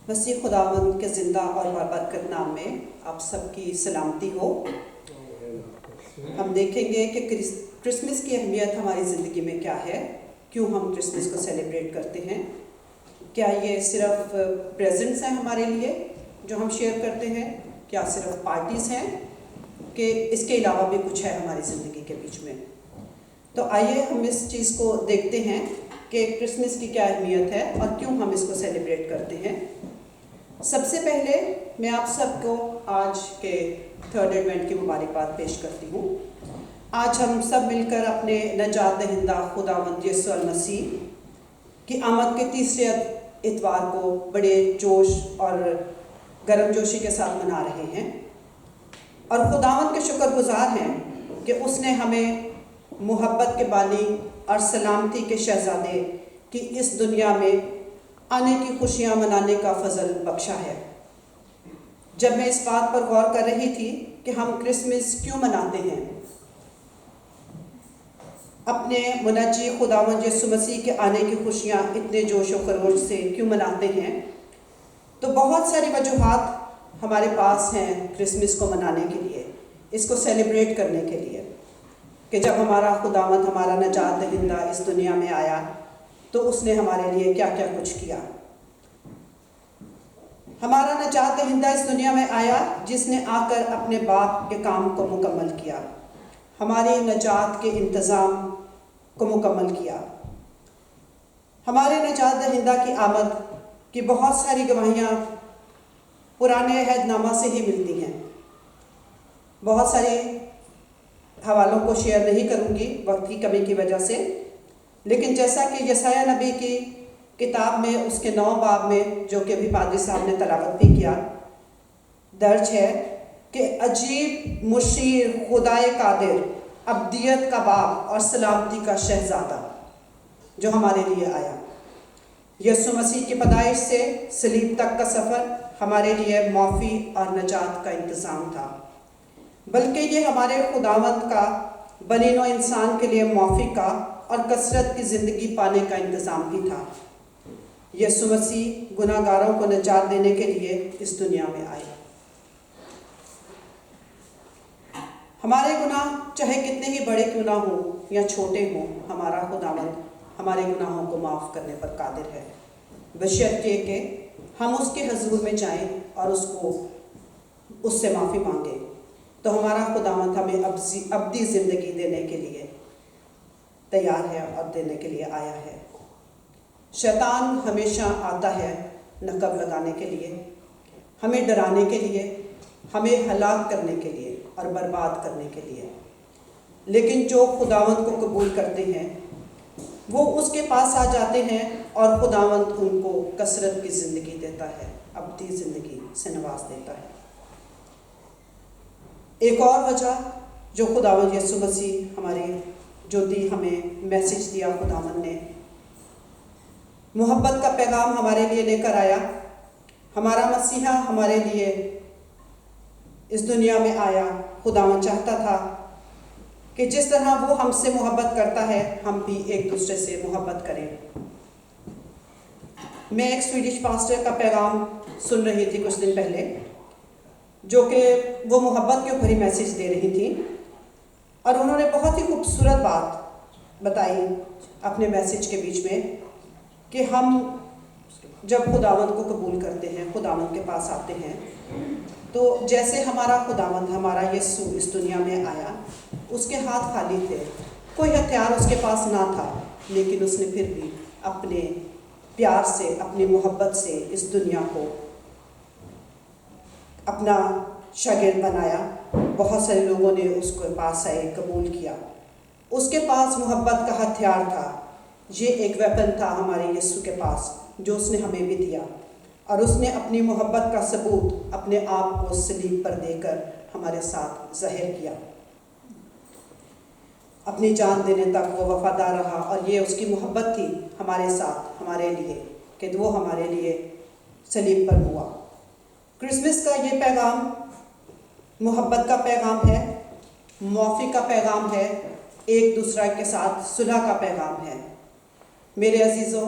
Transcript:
مسیح خداوند کے زندہ اور بابرکت نام میں آپ سب کی سلامتی ہو۔ ہم دیکھیں گے کہ کرسمس کی اہمیت ہماری زندگی میں کیا ہے، کیوں ہم کرسمس کو سیلیبریٹ کرتے ہیں۔ کیا یہ صرف پریزنٹس ہیں ہمارے لیے جو ہم شیئر کرتے ہیں، کیا صرف پارٹیز ہیں، کہ اس کے علاوہ بھی کچھ ہے ہماری زندگی کے بیچ میں۔ تو آئیے ہم اس چیز کو دیکھتے ہیں کہ کرسمس کی کیا اہمیت ہے اور کیوں ہم اس کو سیلیبریٹ کرتے ہیں۔ سب سے پہلے میں آپ سب کو آج کے تھرڈ ایڈوینٹ کی مبارکباد پیش کرتی ہوں۔ آج ہم سب مل کر اپنے نجات دہندہ خداوند یسوع المسیح کی آمد کے تیسرے اتوار کو بڑے جوش اور گرم جوشی کے ساتھ منا رہے ہیں، اور خداوند کے شکر گزار ہیں کہ اس نے ہمیں محبت کے بانی اور سلامتی کے شہزادے کی اس دنیا میں آنے کی خوشیاں منانے کا فضل بخشا ہے۔ جب میں اس بات پر غور کر رہی تھی کہ ہم کرسمس کیوں مناتے ہیں، اپنے منجی خداوند یسوع مسیح کے آنے کی خوشیاں اتنے جوش و خروش سے کیوں مناتے ہیں، تو بہت ساری وجوہات ہمارے پاس ہیں کرسمس کو منانے کے لیے، اس کو سیلیبریٹ کرنے کے لیے، کہ جب ہمارا خداوند ہمارا نجات دہندہ اس دنیا میں آیا تو اس نے ہمارے لیے کیا کیا کچھ کیا۔ ہمارا نجات دہندہ اس دنیا میں آیا جس نے آ کر اپنے باپ کے کام کو مکمل کیا، ہماری نجات کے انتظام کو مکمل کیا۔ ہمارے نجات دہندہ کی آمد کی بہت ساری گواہیاں پرانے عہد نامہ سے ہی ملتی ہیں۔ بہت سارے حوالوں کو شیئر نہیں کروں گی وقت کی کمی کی وجہ سے، لیکن جیسا کہ یسایہ نبی کی کتاب میں اس کے 9 باب میں، جو کہ ابھی پادری صاحب نے تلاوت بھی کیا، درج ہے کہ عجیب مشیر خدائے قادر، ابدیت کا باپ اور سلامتی کا شہزادہ جو ہمارے لیے آیا۔ یسوع مسیح کی پیدائش سے صلیب تک کا سفر ہمارے لیے معافی اور نجات کا انتظام تھا، بلکہ یہ ہمارے خداوند کا بنی نوع انسان کے لیے معافی کا اور کثرت کی زندگی پانے کا انتظام بھی تھا۔ یسوع مسیح گناہ گاروں کو نجات دینے کے لیے اس دنیا میں آئے۔ ہمارے گناہ چاہے کتنے ہی بڑے کیوں نہ ہوں یا چھوٹے ہوں، ہمارا خداوند ہمارے گناہوں کو معاف کرنے پر قادر ہے، بشرطیہ کہ ہم اس کے حضور میں جائیں اور اس سے معافی مانگیں، تو ہمارا خداوند ہمیں ابدی زندگی دینے کے لیے تیار ہے اور دینے کے لیے آیا ہے۔ شیطان ہمیشہ آتا ہے نقب لگانے کے لیے، ہمیں ڈرانے کے لیے، ہمیں ہلاک کرنے کے لیے اور برباد کرنے کے لیے، لیکن جو خداوند کو قبول کرتے ہیں وہ اس کے پاس آ جاتے ہیں اور خداوند ان کو کثرت کی زندگی دیتا ہے، ابدی زندگی سے نواز دیتا ہے۔ ایک اور وجہ جو خداوند یسوع مسیح ہمیں میسج دیا، خداوند نے محبت کا پیغام ہمارے لیے لے کر آیا۔ ہمارا مسیحا ہمارے لیے اس دنیا میں آیا۔ خداوند چاہتا تھا کہ جس طرح وہ ہم سے محبت کرتا ہے ہم بھی ایک دوسرے سے محبت کریں۔ میں ایک سویڈش پاسٹر کا پیغام سن رہی تھی کچھ دن پہلے، جو کہ وہ محبت کے اوپر ہی میسج دے رہی تھی، اور انہوں نے بہت ہی خوبصورت بات بتائی اپنے میسج کے بیچ میں، کہ ہم جب خداوند کو قبول کرتے ہیں، خداوند کے پاس آتے ہیں، تو جیسے ہمارا خداوند، ہمارا یسوع اس دنیا میں آیا، اس کے ہاتھ خالی تھے، کوئی ہتھیار اس کے پاس نہ تھا، لیکن اس نے پھر بھی اپنے پیار سے، اپنی محبت سے اس دنیا کو اپنا شاگرد بنایا۔ بہت سارے لوگوں نے اس کے پاس آئے، قبول کیا۔ اس کے پاس محبت کا ہتھیار تھا، یہ ایک ویپن تھا ہمارے یسوع کے پاس جو اس نے ہمیں بھی دیا، اور اس نے اپنی محبت کا ثبوت اپنے آپ کو صلیب پر دے کر ہمارے ساتھ ظاہر کیا۔ اپنی جان دینے تک وہ وفادار رہا، اور یہ اس کی محبت تھی ہمارے ساتھ، ہمارے لیے، کہ وہ ہمارے لیے صلیب پر ہوا۔ کرسمس کا یہ پیغام محبت کا پیغام ہے، معافی کا پیغام ہے، ایک دوسرے کے ساتھ صلح کا پیغام ہے۔ میرے عزیزوں،